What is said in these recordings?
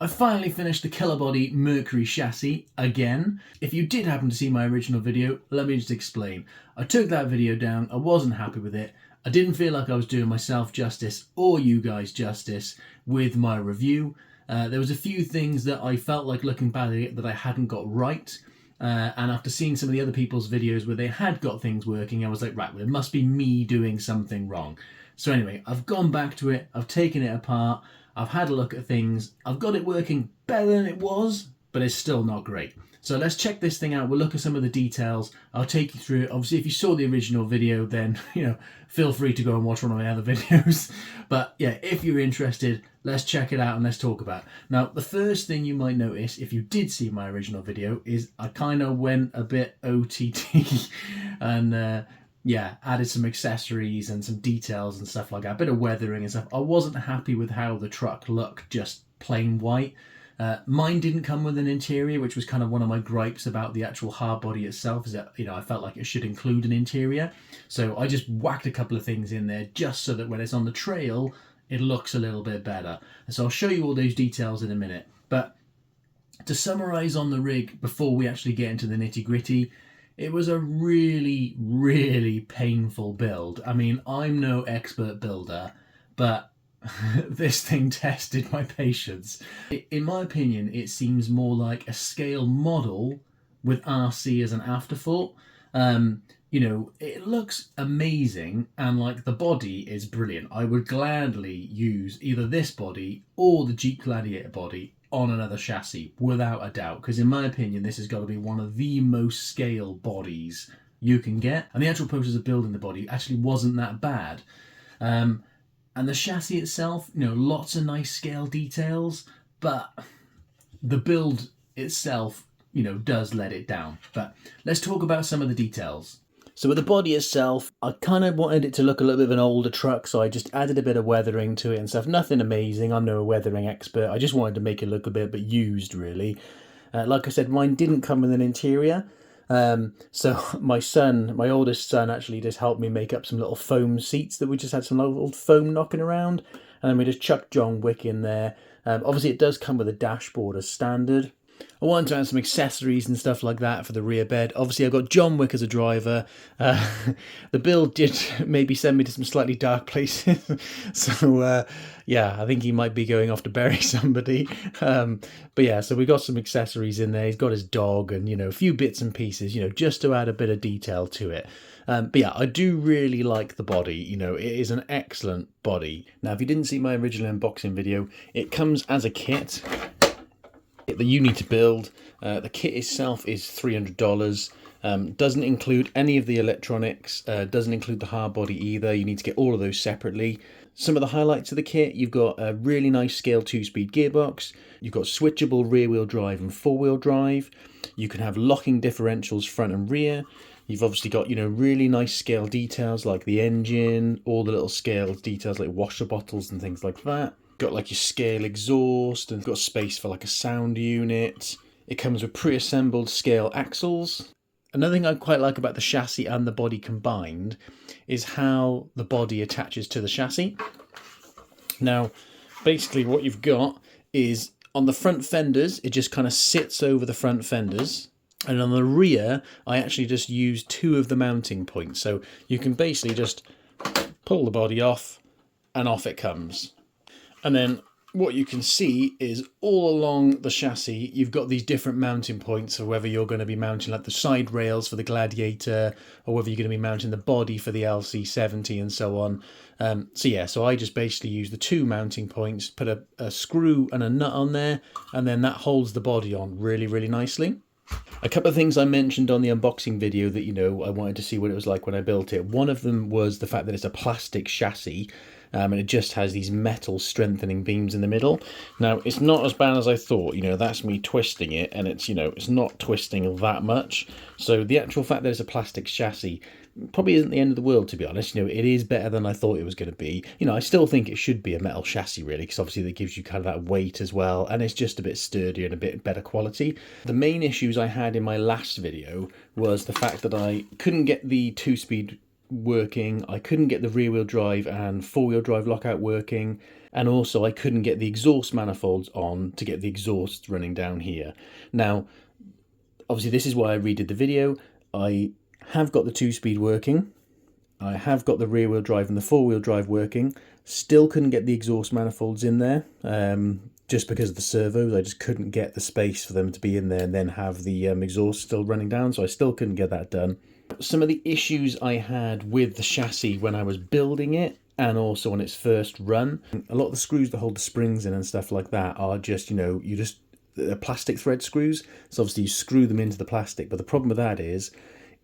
I finally finished the Killerbody Mercury chassis again. If you did happen to see my original video, let me just explain. I took that video down, I wasn't happy with it. I didn't feel like I was doing myself justice or you guys justice with my review. There was a few things that I felt like looking back at it that I hadn't got right. And after seeing some of the other people's videos where they had got things working, I was like, right, well, it must be me doing something wrong. So anyway, I've gone back to it, I've taken it apart, I've had a look at things, I've got it working better than it was, but it's still not great. So let's check this thing out, we'll look at some of the details, I'll take you through it. Obviously, if you saw the original video, then, feel free to go and watch one of my other videos. But yeah, if you're interested, let's check it out and let's talk about it. Now, the first thing you might notice, if you did see my original video, is I kind of went a bit OTT and added some accessories and some details and stuff like that, a bit of weathering and stuff. I wasn't happy with how the truck looked just plain white. Mine didn't come with an interior, which was kind of one of my gripes about the actual hard body itself, is that, I felt like it should include an interior. So I just whacked a couple of things in there just so that when it's on the trail, it looks a little bit better. And so I'll show you all those details in a minute. But to summarize on the rig before we actually get into the nitty gritty, it was a really, really painful build. I mean, I'm no expert builder, but this thing tested my patience. In my opinion, it seems more like a scale model with RC as an afterthought. It looks amazing and like the body is brilliant. I would gladly use either this body or the Jeep Gladiator body on another chassis, without a doubt, because in my opinion, this has got to be one of the most scale bodies you can get. And the actual process of building the body actually wasn't that bad. And the chassis itself, lots of nice scale details, but the build itself, does let it down. But let's talk about some of the details. So with the body itself, I kind of wanted it to look a little bit of an older truck, so I just added a bit of weathering to it and stuff. Nothing amazing, I'm no weathering expert. I just wanted to make it look a bit used, really. Like I said, mine didn't come with an interior. So my oldest son actually just helped me make up some little foam seats that we just had some old foam knocking around. And then we just chucked John Wick in there. Obviously it does come with a dashboard as standard. I wanted to add some accessories and stuff like that for the rear bed. Obviously, I've got John Wick as a driver. The build did maybe send me to some slightly dark places. So, I think he might be going off to bury somebody. But yeah, so we got some accessories in there. He's got his dog and, a few bits and pieces, just to add a bit of detail to it. But yeah, I do really like the body. It is an excellent body. Now, if you didn't see my original unboxing video, it comes as a kit that you need to build. The kit itself is $300. Doesn't include any of the electronics, doesn't include the hard body either. You need to get all of those separately. Some of the highlights of the kit: you've got a really nice scale 2-speed gearbox, you've got switchable rear wheel drive and 4-wheel drive, you can have locking differentials front and rear. You've obviously got, really nice scale details like the engine, all the little scale details like washer bottles and things like that. Got like your scale exhaust and got space for like a sound unit. It comes with pre-assembled scale axles. Another thing I quite like about the chassis and the body combined is how the body attaches to the chassis. Now, basically what you've got is on the front fenders, it just kind of sits over the front fenders. And on the rear, I actually just use 2 of the mounting points. So you can basically just pull the body off and off it comes. And then what you can see is all along the chassis, you've got these different mounting points for whether you're going to be mounting like the side rails for the Gladiator or whether you're going to be mounting the body for the LC70 and so on. So I just basically use the 2 mounting points, put a screw and a nut on there, and then that holds the body on really, really nicely. A couple of things I mentioned on the unboxing video that, I wanted to see what it was like when I built it. One of them was the fact that it's a plastic chassis. And it just has these metal strengthening beams in the middle. Now, it's not as bad as I thought. That's me twisting it, and it's, it's not twisting that much. So the actual fact that it's a plastic chassis probably isn't the end of the world, to be honest. It is better than I thought it was going to be. I still think it should be a metal chassis, really, because obviously that gives you kind of that weight as well, and it's just a bit sturdier and a bit better quality. The main issues I had in my last video was the fact that I couldn't get the 2-speed working, I couldn't get the rear wheel drive and four wheel drive lockout working, and also I couldn't get the exhaust manifolds on to get the exhaust running down here. Now, obviously this is why I redid the video. I have got the 2-speed working, I have got the rear wheel drive and the 4-wheel drive working, still couldn't get the exhaust manifolds in there, just because of the servos. I just couldn't get the space for them to be in there and then have the exhaust still running down, so I still couldn't get that done. Some of the issues I had with the chassis when I was building it, and also on its first run, a lot of the screws that hold the springs in and stuff like that are just, they're plastic thread screws, so obviously you screw them into the plastic, but the problem with that is,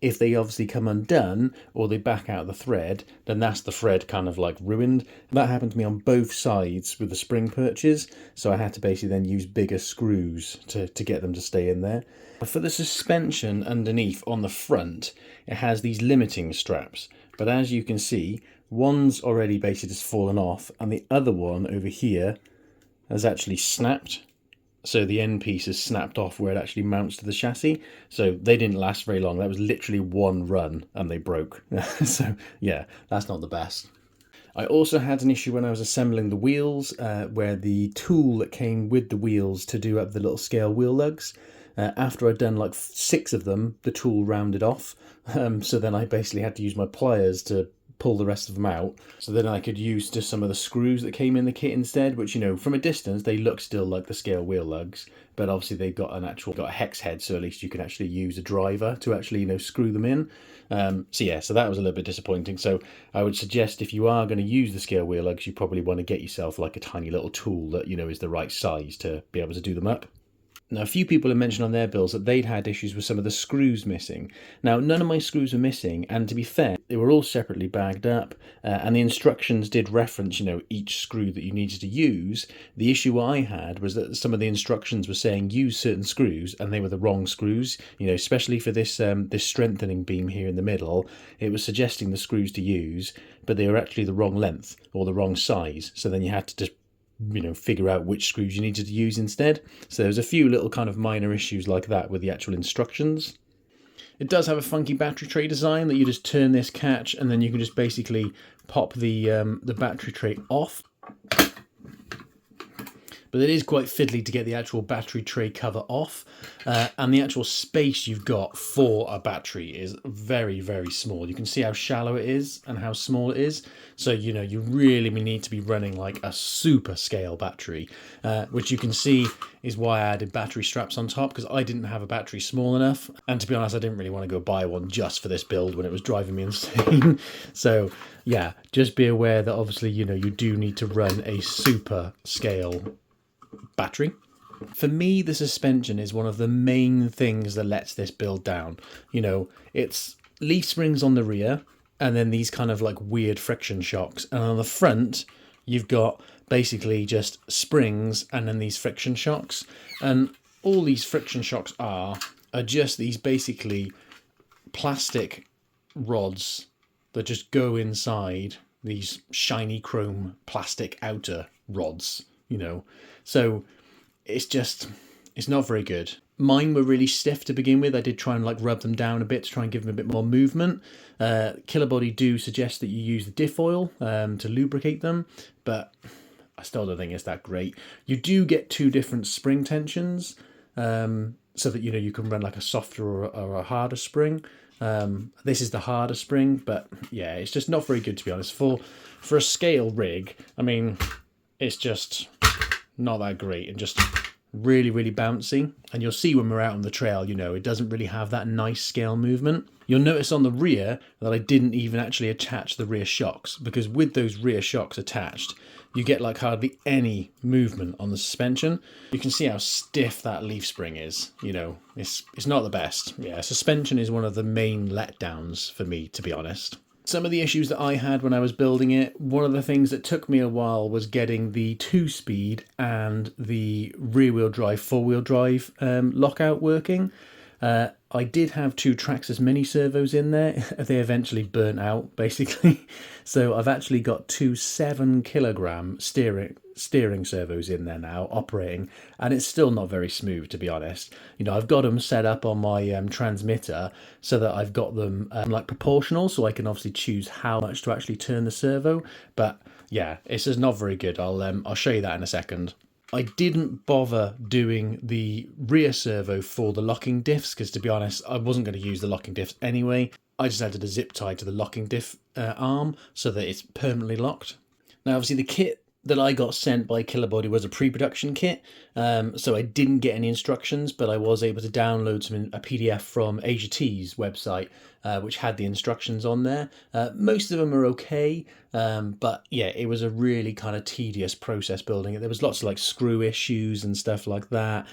if they obviously come undone or they back out the thread, then that's the thread kind of like ruined. That happened to me on both sides with the spring perches, so I had to basically then use bigger screws to get them to stay in there. For the suspension underneath on the front, it has these limiting straps, but as you can see, one's already basically just fallen off and the other one over here has actually snapped. So the end piece is snapped off where it actually mounts to the chassis. So they didn't last very long. That was literally one run and they broke. So yeah, that's not the best. I also had an issue when I was assembling the wheels, where the tool that came with the wheels to do up the little scale wheel lugs, after I'd done like 6 of them, the tool rounded off. So then I basically had to use my pliers to pull the rest of them out, so then I could use just some of the screws that came in the kit instead, which, from a distance they look still like the scale wheel lugs, but obviously they've got a hex head, so at least you can actually use a driver to actually screw them in. So that was a little bit disappointing. So I would suggest, if you are going to use the scale wheel lugs, you probably want to get yourself like a tiny little tool that is the right size to be able to do them up. Now, a few people have mentioned on their builds that they'd had issues with some of the screws missing. Now, none of my screws were missing, and to be fair, they were all separately bagged up, and the instructions did reference, each screw that you needed to use. The issue I had was that some of the instructions were saying use certain screws, and they were the wrong screws. Especially for this this strengthening beam here in the middle, it was suggesting the screws to use, but they were actually the wrong length or the wrong size. So then you had to just figure out which screws you needed to use instead. So there's a few little kind of minor issues like that with the actual instructions. It does have a funky battery tray design that you just turn this catch and then you can just basically pop the battery tray off. But it is quite fiddly to get the actual battery tray cover off, and the actual space you've got for a battery is very, very small. You can see how shallow it is and how small it is. So, you really need to be running like a super scale battery, which you can see is why I added battery straps on top, because I didn't have a battery small enough. And to be honest, I didn't really want to go buy one just for this build when it was driving me insane. So yeah, just be aware that obviously, you do need to run a super scale battery. For me, the suspension is one of the main things that lets this build down. It's leaf springs on the rear and then these kind of like weird friction shocks, and on the front you've got basically just springs and then these friction shocks, and all these friction shocks are just these basically plastic rods that just go inside these shiny chrome plastic outer rods. So it's not very good. Mine were really stiff to begin with. I did try and like rub them down a bit to try and give them a bit more movement. Killerbody do suggest that you use the diff oil to lubricate them, but I still don't think it's that great. You do get 2 different spring tensions, so that you can run like a softer or a harder spring. This is the harder spring, but yeah, it's just not very good, to be honest. For a scale rig, I mean, it's just not that great and just really, really bouncy. And you'll see when we're out on the trail, it doesn't really have that nice scale movement. You'll notice on the rear that I didn't even actually attach the rear shocks, because with those rear shocks attached, you get like hardly any movement on the suspension. You can see how stiff that leaf spring is. It's not the best. Yeah, suspension is one of the main letdowns for me, to be honest. Some of the issues that I had when I was building it, one of the things that took me a while was getting the 2-speed and the rear-wheel drive, 4-wheel drive lockout working. I did have two Traxxas mini servos in there. They eventually burnt out, basically. So I've actually got two 7 kilogram steering servos in there now, operating, and it's still not very smooth, to be honest. You know, I've got them set up on my transmitter so that I've got them like proportional, so I can obviously choose how much to actually turn the servo. But yeah, it's just not very good. I'll show you that in a second. I didn't bother doing the rear servo for the locking diffs because, to be honest, I wasn't going to use the locking diffs anyway. I just added a zip tie to the locking diff arm so that it's permanently locked. Now, obviously, the kit that I got sent by Killerbody was a pre-production kit, so I didn't get any instructions, but I was able to download a PDF from Asia T's website, which had the instructions on there. Most of them are okay, but yeah, it was a really kind of tedious process building it. There was lots of like screw issues and stuff like that.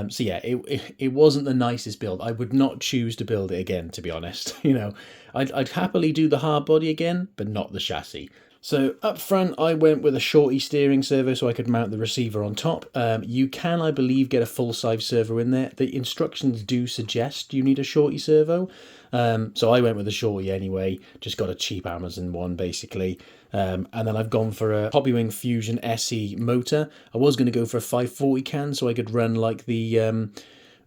So yeah, it wasn't the nicest build. I would not choose to build it again, to be honest. You know, I'd happily do the hard body again, but not the chassis. So up front, I went with a shorty steering servo so I could mount the receiver on top. You can, I believe, get a full-size servo in there. The instructions do suggest you need a shorty servo. So I went with a shorty anyway, just got a cheap Amazon one, basically. And then I've gone for a Hobbywing Fusion SE motor. I was going to go for a 540 can so I could run like the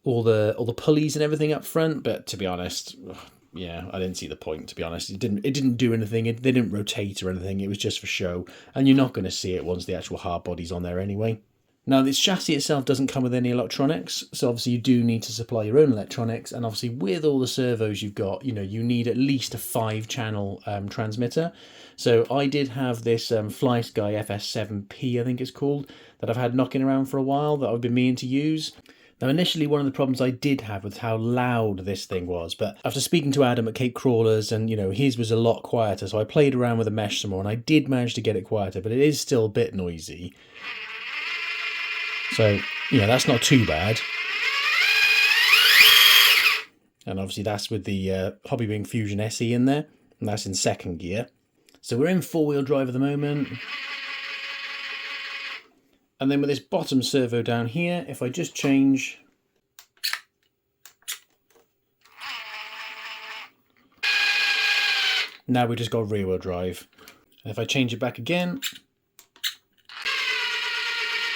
all the pulleys and everything up front, but to be honest, yeah, I didn't see the point, to be honest. It didn't do anything. They didn't rotate or anything. It was just for show. And you're not going to see it once the actual hard body's on there anyway. Now, this chassis itself doesn't come with any electronics. So obviously you do need to supply your own electronics. And obviously with all the servos you've got, you know, you need at least a 5-channel transmitter. So I did have this FlySky FS7P, I think it's called, that I've had knocking around for a while that I've been meaning to use. Now, initially, one of the problems I did have was how loud this thing was, but after speaking to Adam at Cape Crawlers, and, you know, his was a lot quieter, so I played around with the mesh some more, and I did manage to get it quieter, but it is still a bit noisy. So, you know, that's not too bad. And obviously that's with the Hobbywing Fusion SE in there, and that's in 2nd gear. So we're in 4-wheel drive at the moment. And then with this bottom servo down here, if I just change, now we've just got rear wheel drive. And if I change it back again,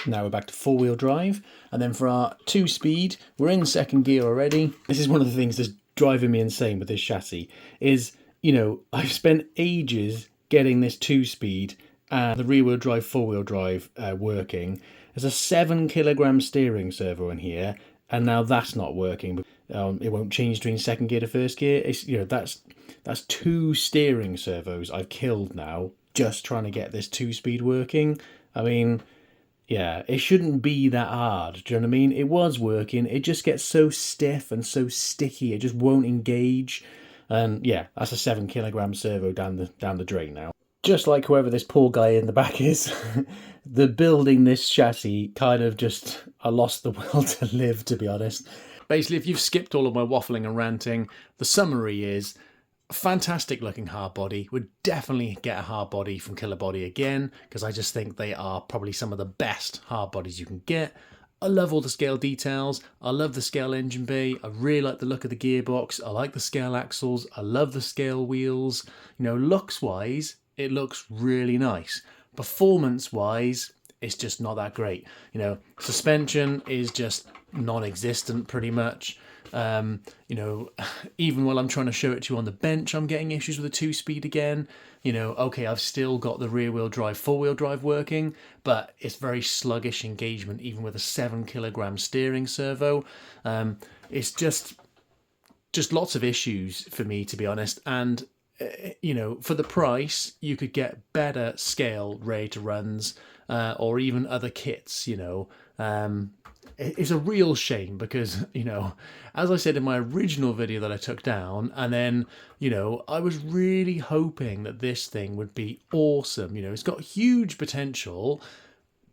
now we're back to 4-wheel drive. And then for our 2-speed, we're in 2nd gear already. This is one of the things that's driving me insane with this chassis is, you know, I've spent ages getting this 2-speed the rear-wheel drive, 4-wheel drive working. There's a 7 kilogram steering servo in here, and now that's not working. It won't change between 2nd gear to 1st gear. It's, you know, that's 2 steering servos I've killed now just trying to get this 2-speed working. I mean, yeah, it shouldn't be that hard. Do you know what I mean? It was working. It just gets so stiff and so sticky. It just won't engage. And yeah, that's a 7 kilogram servo down the drain now. Just like whoever this poor guy in the back is, the building this chassis kind of just, I lost the will to live, to be honest. Basically, if you've skipped all of my waffling and ranting, the summary is a fantastic looking hard body. Would definitely get a hard body from Killerbody again, because I just think they are probably some of the best hard bodies you can get. I love all the scale details. I love the scale engine bay. I really like the look of the gearbox. I like the scale axles. I love the scale wheels. You know, looks-wise, it looks really nice. Performance-wise, it's just not that great. You know, suspension is just non-existent pretty much. You know, even while I'm trying to show it to you on the bench, I'm getting issues with the 2-speed again. You know, okay, I've still got the rear-wheel drive, 4-wheel drive working, but it's very sluggish engagement, even with a 7 kilogram steering servo. It's just lots of issues for me, to be honest. And you know, for the price, you could get better scale ready-to-runs or even other kits, you know. It's a real shame because, you know, as I said in my original video that I took down, and then, you know, I was really hoping that this thing would be awesome. You know, it's got huge potential,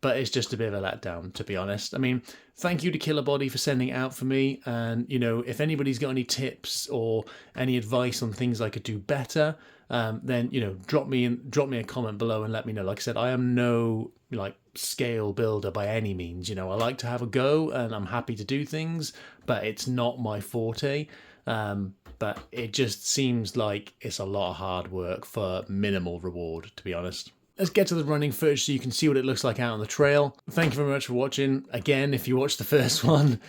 but it's just a bit of a letdown, to be honest. I mean, thank you to Killerbody for sending it out for me. And, you know, if anybody's got any tips or any advice on things I could do better, then, you know, drop me a comment below and let me know. Like I said, I am no, like, scale builder by any means. You know, I like to have a go and I'm happy to do things, but it's not my forte. But it just seems like it's a lot of hard work for minimal reward, to be honest. Let's get to the running footage so you can see what it looks like out on the trail. Thank you very much for watching. Again, if you watched the first one,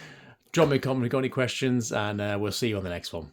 drop me a comment if you've got any questions, and we'll see you on the next one.